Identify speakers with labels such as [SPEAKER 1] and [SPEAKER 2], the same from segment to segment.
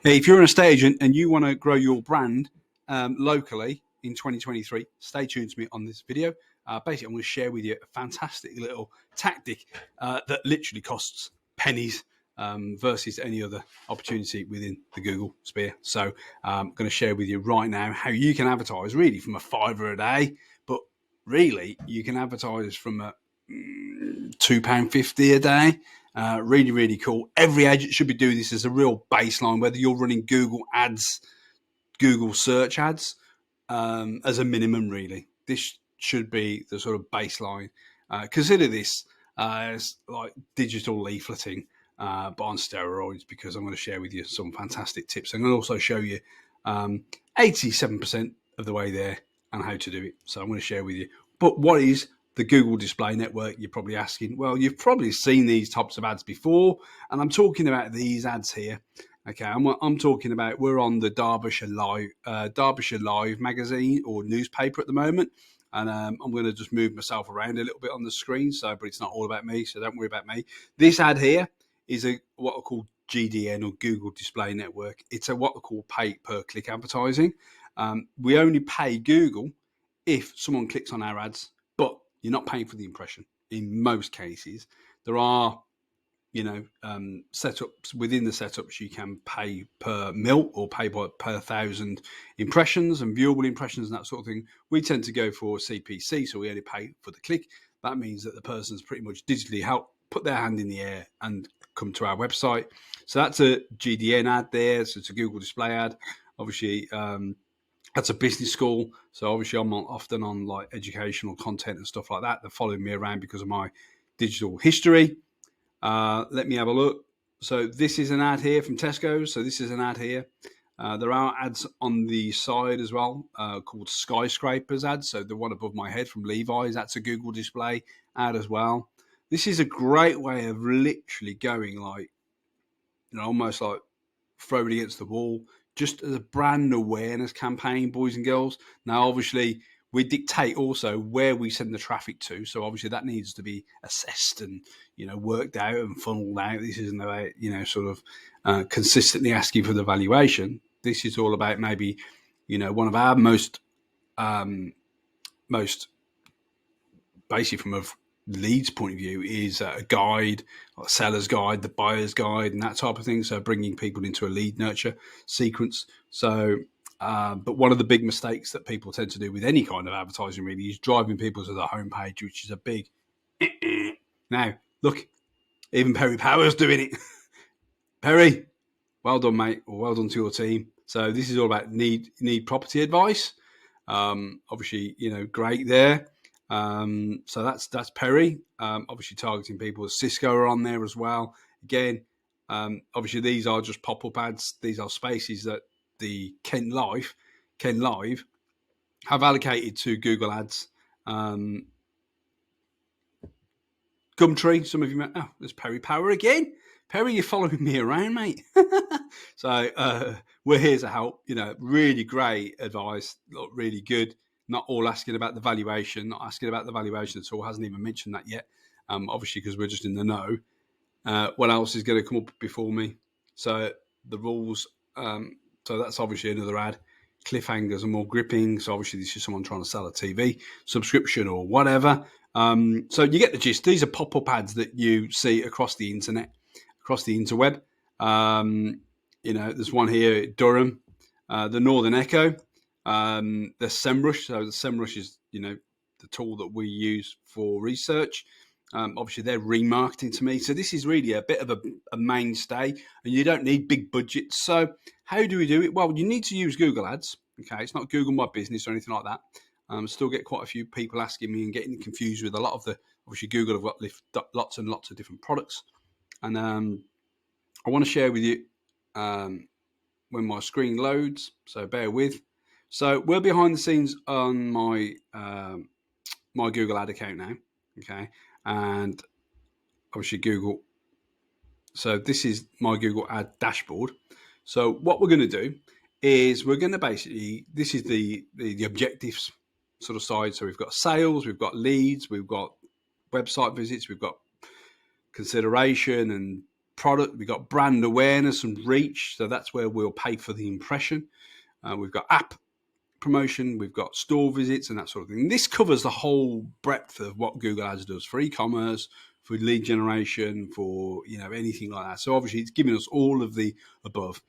[SPEAKER 1] If you're an estate agent and you want to grow your brand locally in 2023, stay tuned to me on this video. Basically, I'm going to share with you a fantastic little tactic that literally costs pennies versus any other opportunity within the Google sphere. So I'm going to share with you right now how you can advertise really from a $5 a day, but really you can advertise from a £2.50 a day. Really, really cool. Every agent should be doing this as a real baseline, whether you're running Google ads, Google search ads, as a minimum, really. This should be the sort of baseline. Consider this as like digital leafleting, but on steroids, because I'm going to share with you some fantastic tips. I'm going to also show you 87% of the way there and how to do it. So I'm going to share with you. But what is the Google Display Network? You're probably asking. Well, you've probably seen these types of ads before, and I'm talking about these ads here. Okay, I'm talking about, we're on the Derbyshire Live magazine or newspaper at the moment, and I'm going to just move myself around a little bit on the screen, but it's not all about me, so don't worry about me. This ad here is what I call GDN, or Google Display Network. It's what I call pay per click advertising. We only pay Google if someone clicks on our ads, but you're not paying for the impression. In most cases, there are setups. Within the setups, you can pay per mil or pay per 1,000 impressions and viewable impressions and that sort of thing. We tend to go for CPC, so we only pay for the click. That means that the person's pretty much digitally helped put their hand in the air and come to our website. So that's a GDN ad there. So it's a Google Display ad. Obviously, that's a business school. So obviously, I'm often on like educational content and stuff like that. They're following me around because of my digital history. Let me have a look. So this is an ad here from Tesco. So this is an ad here. There are ads on the side as well called skyscrapers ads. So the one above my head from Levi's, that's a Google Display ad as well. This is a great way of literally going like, almost like throw it against the wall, just as a brand awareness campaign, boys and girls. Now, obviously, we dictate also where we send the traffic to. So obviously that needs to be assessed and, worked out and funneled out. This isn't about, sort of consistently asking for the valuation. This is all about maybe, one of our most basically from a leads point of view is a guide, a seller's guide, the buyer's guide, and that type of thing. So bringing people into a lead nurture sequence. So, but one of the big mistakes that people tend to do with any kind of advertising really is driving people to the homepage, which is a big. Now, look, even Perry Power's doing it. Perry, well done, mate, or well done to your team. So this is all about need property advice. Obviously, great there. So that's Perry. Obviously targeting people. Cisco are on there as well. Again, obviously these are just pop-up ads. These are spaces that the Ken Live have allocated to Google Ads. Gumtree, some of you might, there's Perry Power again. Perry, you're following me around, mate. So we're here to help. Really great advice, really good. Not all asking about the valuation, not asking about the valuation at all. Hasn't even mentioned that yet. Obviously, because we're just in the know. What else is going to come up before me? So the rules. So that's obviously another ad. Cliffhangers are more gripping. So obviously, this is someone trying to sell a TV subscription or whatever. So you get the gist. These are pop-up ads that you see across the internet, across the interweb. There's one here at Durham, the Northern Echo. The SEMrush. So the SEMrush is, the tool that we use for research. Obviously, they're remarketing to me. So this is really a bit of a mainstay, and you don't need big budgets. So how do we do it? Well, you need to use Google Ads. Okay, it's not Google My Business or anything like that. Still get quite a few people asking me and getting confused with a lot of the, obviously Google have got lots and lots of different products. And I want to share with you when my screen loads, so bear with. So we're behind the scenes on my my Google ad account now, okay? And obviously Google. So this is my Google ad dashboard. So what we're going to do is we're going to basically, this is the objectives sort of side. So we've got sales, we've got leads, we've got website visits, we've got consideration and product, we've got brand awareness and reach. So that's where we'll pay for the impression. We've got app promotion, we've got store visits and that sort of thing. This covers the whole breadth of what Google Ads does for e-commerce, for lead generation, for anything like that. So obviously it's giving us all of the above.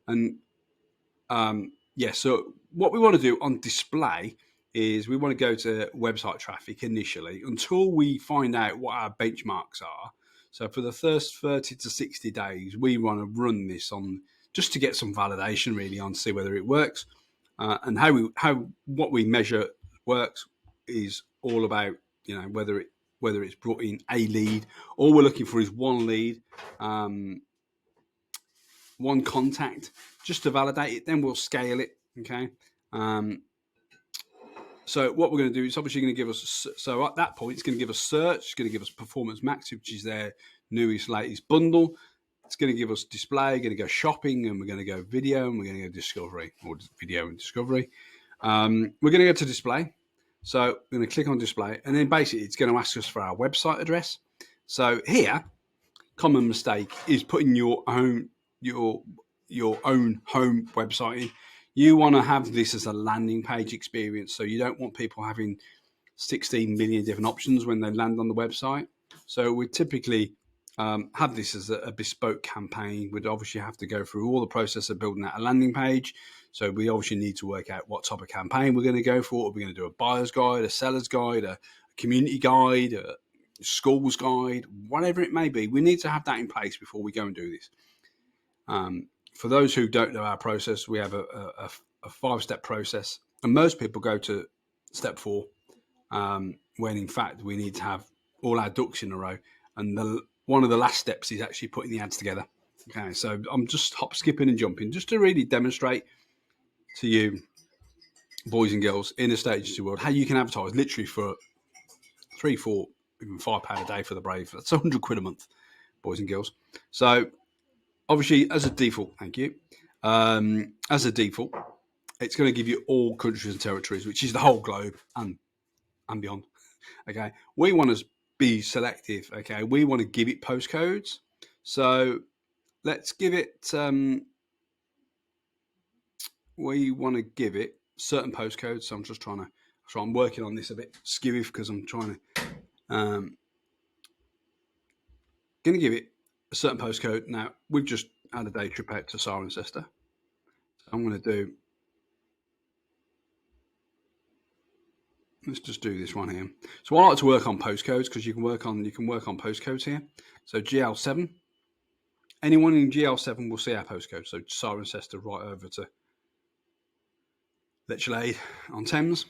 [SPEAKER 1] And so what we want to do on display is we want to go to website traffic initially until we find out what our benchmarks are. So for the first 30 to 60 days, we want to run this on just to get some validation really on see whether it works. And what we measure works is all about whether it's brought in a lead. All we're looking for is one lead, one contact, just to validate it. Then we'll scale it. Okay. So what we're going to do is obviously going to give us. So at that point, it's going to give us search. It's going to give us Performance Max, which is their newest, latest bundle. It's going to give us display, going to go shopping, and we're going to go video, and we're going to go discovery, or video and discovery. We're going to go to display. So we're going to click on display, and then basically it's going to ask us for our website address. So here, common mistake is putting your own home website in. You want to have this as a landing page experience. So you don't want people having 16 million different options when they land on the website. So we typically have this as a bespoke campaign. We'd obviously have to go through all the process of building out a landing page. So we obviously need to work out what type of campaign we're going to go for. Are we going to do a buyer's guide, a seller's guide, a community guide, a school's guide, whatever it may be? We need to have that in place before we go and do this. For those who don't know our process, we have a 5-step process. And most people go to step 4 when in fact we need to have all our ducks in a row. And one of the last steps is actually putting the ads together. Okay, so I'm just hop, skipping and jumping just to really demonstrate to you, boys and girls, in the estate agency world, how you can advertise literally for £3, £4, even £5 a day for the brave. That's £100 a month, boys and girls. So obviously, as a default, thank you. As a default, it's going to give you all countries and territories, which is the whole globe and beyond. Okay, we want to be selective. Okay, we want to give it postcodes. So let's give it. We want to give it certain postcodes. So I'm just trying to. So I'm working on this a bit skewy because I'm trying to. Going to give it a certain postcode. Now we've just had a day trip out to Cirencester. So I'm going to do. Let's just do this one here. So I like to work on postcodes because you can work on postcodes here. So GL7. Anyone in GL7 will see our postcode. So Cirencester right over to Lechlade on Thames.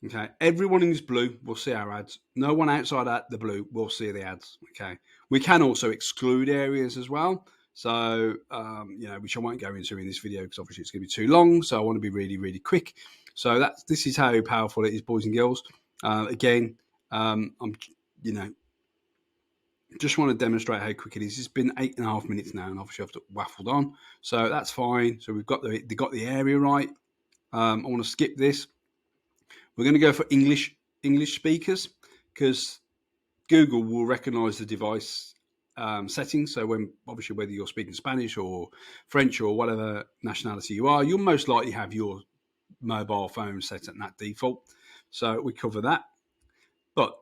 [SPEAKER 1] Okay. Everyone in this blue will see our ads. No one outside the blue will see the ads. Okay. We can also exclude areas as well. So, which I won't go into in this video because obviously it's going to be too long. So I want to be really, really quick. So this is how powerful it is, boys and girls. Again, I'm just want to demonstrate how quick it is. It's been 8.5 minutes now, and obviously I've waffled on. So that's fine. So we've got the area right. I want to skip this. We're going to go for English speakers because Google will recognize the device settings. So whether you're speaking Spanish or French or whatever nationality you are, you'll most likely have your mobile phone set at that default. So we cover that. But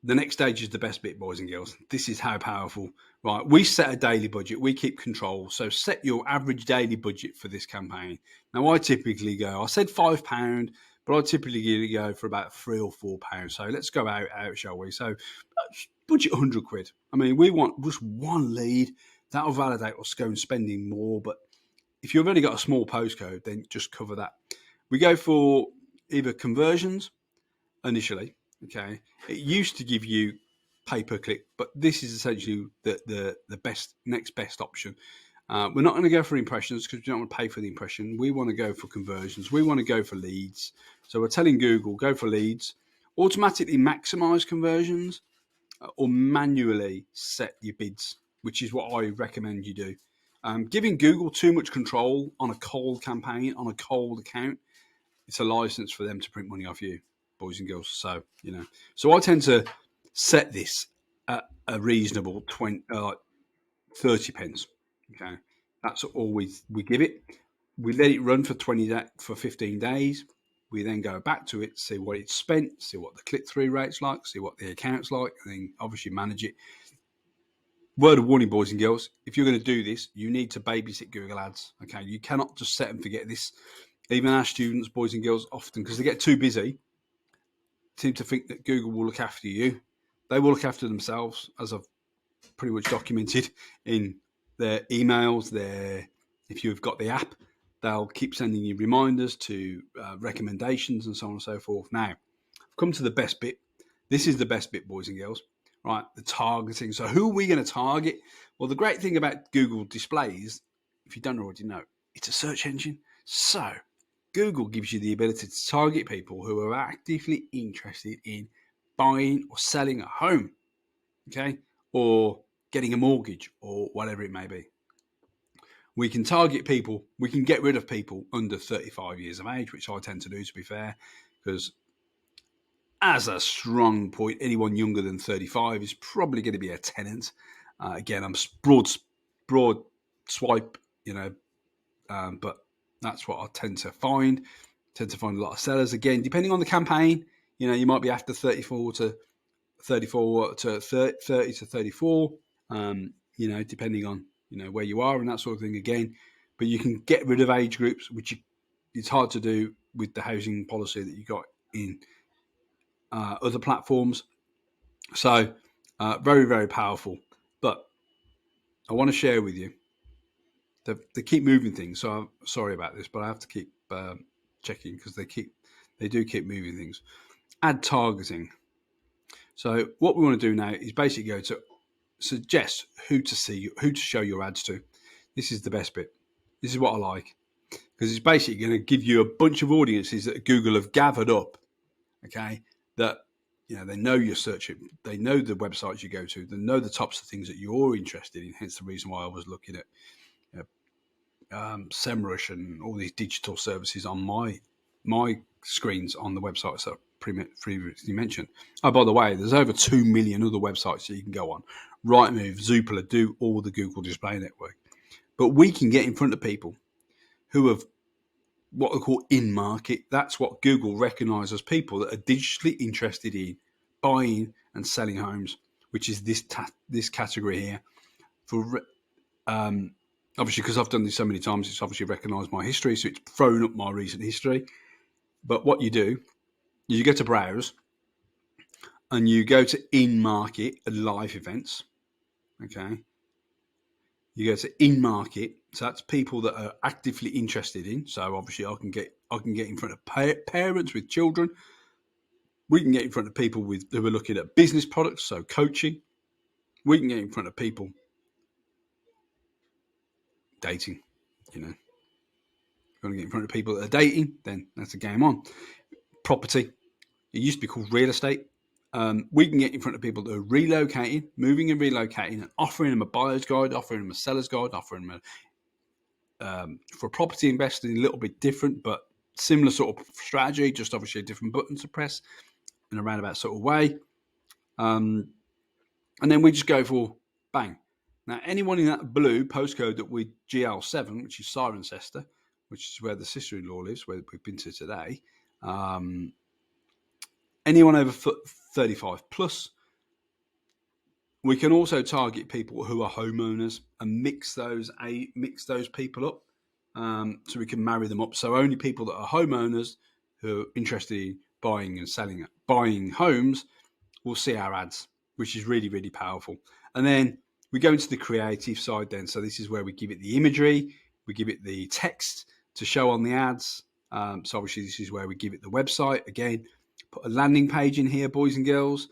[SPEAKER 1] the next stage is the best bit, boys and girls. This is how powerful. Right, we set a daily budget. We keep control. So set your average daily budget for this campaign. Now, I typically go, I said £5, but I typically go for about £3 or £4. So let's go out, shall we? So budget £100. I mean, we want just one lead. That'll validate us going spending more. But if you've only got a small postcode, then just cover that. We go for either conversions initially. Okay, it used to give you pay-per-click, but this is essentially the next best option. We're not going to go for impressions because we don't want to pay for the impression. We want to go for conversions. We want to go for leads. So we're telling Google, go for leads, automatically maximize conversions, or manually set your bids, which is what I recommend you do. Giving Google too much control on a cold campaign, on a cold account, it's a license for them to print money off you, boys and girls. So, so I tend to set this at a reasonable 20, 30 pence. Okay, that's all we give it. We let it run for 15 days. We then go back to it, see what it's spent, see what the click-through rate's like, see what the account's like, and then obviously manage it. Word of warning, boys and girls, if you're going to do this, you need to babysit Google Ads. Okay, you cannot just set and forget this. Even our students, boys and girls, often, because they get too busy, seem to think that Google will look after you. They will look after themselves, as I've pretty much documented in their emails. If you've got the app, they'll keep sending you reminders to recommendations and so on and so forth. Now, I've come to the best bit. This is the best bit, boys and girls. Right, the targeting. So who are we going to target? Well, the great thing about Google displays, if you don't already know, it's a search engine. So Google gives you the ability to target people who are actively interested in buying or selling a home, okay, or getting a mortgage or whatever it may be. We can target people, we can get rid of people under 35 years of age, which I tend to do, to be fair, because as a strong point, anyone younger than 35 is probably going to be a tenant. Again, I'm broad swipe, but that's what I tend to find. A lot of sellers. Again, depending on the campaign, you might be after 30 to 34, depending on, where you are and that sort of thing again. But you can get rid of age groups, which it's hard to do with the housing policy that you got in other platforms. So very, very powerful. But I want to share with you, they keep moving things. So I'm sorry about this, but I have to keep checking because they do keep moving things. Ad targeting. So what we want to do now is basically go to suggest who to show your ads to. This is the best bit. This is what I like, because it's basically going to give you a bunch of audiences that Google have gathered up. Okay, that they know you're searching, they know the websites you go to, they know the types of things that you're interested in. Hence the reason why I was looking at SEMrush and all these digital services on my screens on the websites that I previously mentioned. Oh, by the way, there's over 2 million other websites that you can go on. Rightmove, Zoopla, do all the Google Display Network. But we can get in front of people who have what they call in-market. That's what Google recognises people that are digitally interested in buying and selling homes, which is this category here. For obviously, because I've done this so many times, it's obviously recognised my history, so it's thrown up my recent history. But what you do is you go to browse and you go to in-market and live events. Okay, you go to in-market, so that's people that are actively interested in. So obviously, I can get in front of parents with children. We can get in front of people who are looking at business products, so coaching. We can get in front of people dating. If you want to get in front of people that are dating, then that's a game on. Property. It used to be called real estate. We can get in front of people that are relocating, moving and relocating, and offering them a buyer's guide, offering them a seller's guide, offering them for property investing, a little bit different, but similar sort of strategy, just obviously a different button to press in a roundabout sort of way. And then we just go for bang. Now, anyone in that blue postcode that we GL7, which is Cirencester, which is where the sister-in-law lives, where we've been to today, anyone over 35 plus, we can also target people who are homeowners and mix those people up, so we can marry them up. So only people that are homeowners who are interested in buying and selling, buying homes, will see our ads, which is really, really powerful. And then we go into the creative side then. So this is where we give it the imagery, we give it the text to show on the ads. So obviously this is where we give it the website. Again, put a landing page in here, boys and girls.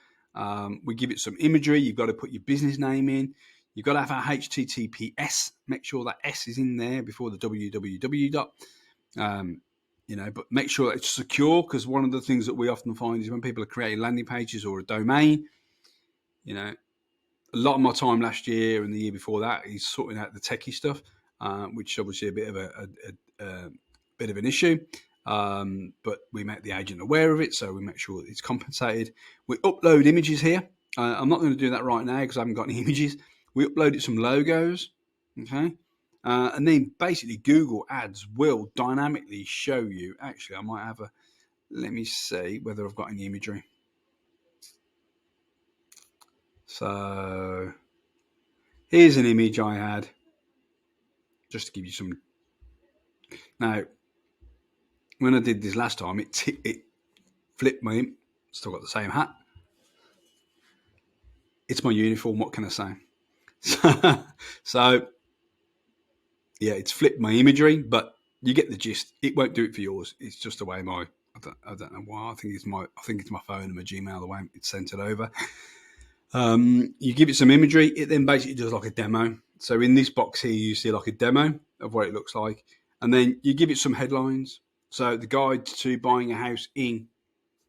[SPEAKER 1] We give it some imagery. You've got to put your business name in. You've got to have our HTTPS. Make sure that S is in there before the www. But make sure that it's secure, because one of the things that we often find is when people are creating landing pages or a domain, a lot of my time last year and the year before that is sorting out the techie stuff, which is obviously a bit of an issue. But we make the agent aware of it, so we make sure that it's compensated. We upload images here. I'm not going to do that right now because I haven't got any images. We uploaded some logos, okay? And then basically Google Ads will dynamically show you. Actually, I might have a, let me see whether I've got any imagery. So here's an image I had, just to give you some. Now, when I did this last time, it flipped me. Still got the same hat. It's my uniform. What can I say? So yeah, it's flipped my imagery, but you get the gist. It won't do it for yours. It's just the way I don't know why. I think it's my phone and my Gmail, the way it's sent it over. You give it some imagery, it then basically does like a demo. So in this box here, you see like a demo of what it looks like, and then you give it some headlines. So the guide to buying a house in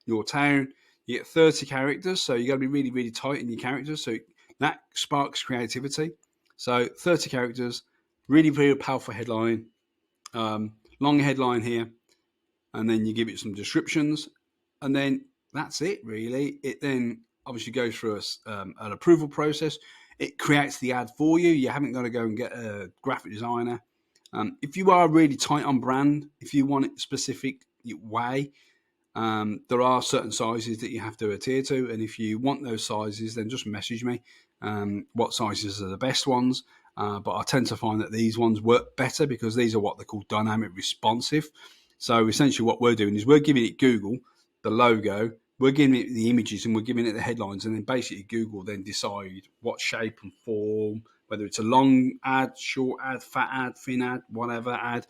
[SPEAKER 1] your town, you get 30 characters. So you got to be really, really tight in your characters. So that sparks creativity. So 30 characters, really, really powerful headline, long headline here, and then you give it some descriptions, and then that's it really. It then obviously goes through an approval process. It creates the ad for you. You haven't got to go and get a graphic designer. If you are really tight on brand, if you want it specific way, there are certain sizes that you have to adhere to, and if you want those sizes, then just message me what sizes are the best ones. But I tend to find that these ones work better because these are what they call dynamic responsive. So essentially what we're doing is we're giving it Google, the logo, we're giving it the images, and we're giving it the headlines, and then basically Google then decide what shape and form, whether it's a long ad, short ad, fat ad, thin ad, whatever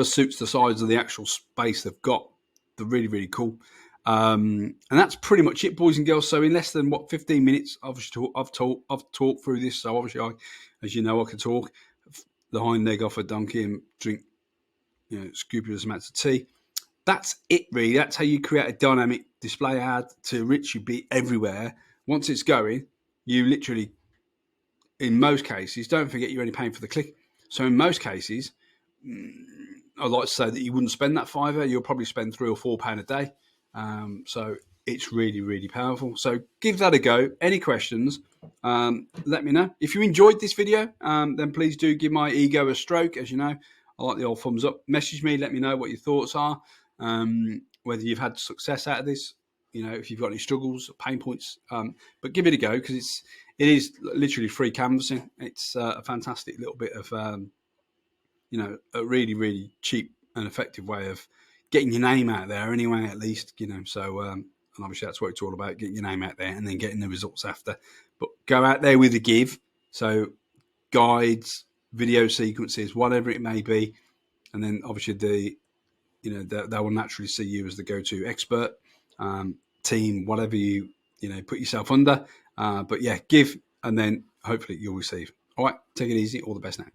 [SPEAKER 1] suits the size of the actual space they've got. They're really, really cool. And that's pretty much it, boys and girls. So in less than 15 minutes, obviously I've talked through this. So obviously, as you know, I can talk the hind leg off a donkey and drink, scrupulous amounts of tea. That's it, really. That's how you create a dynamic display ad to literally be everywhere. Once it's going, you literally, in most cases, don't forget you're only paying for the click. So in most cases, I'd like to say that you wouldn't spend that £5. You'll probably spend £3 or £4 a day. So it's really, really powerful. So give that a go. Any questions, let me know. If you enjoyed this video, then please do give my ego a stroke. As you know, I like the old thumbs up. Message me, let me know what your thoughts are, whether you've had success out of this, if you've got any struggles, pain points. But give it a go, because it is literally free canvassing. It's a fantastic little bit of a really, really cheap and effective way of getting your name out there anyway, at least, so, and obviously that's what it's all about, getting your name out there and then getting the results after. But go out there with a give. So guides, video sequences, whatever it may be. And then obviously they will naturally see you as the go-to expert, team, whatever you put yourself under. But yeah, give, and then hopefully you'll receive. All right, take it easy. All the best now.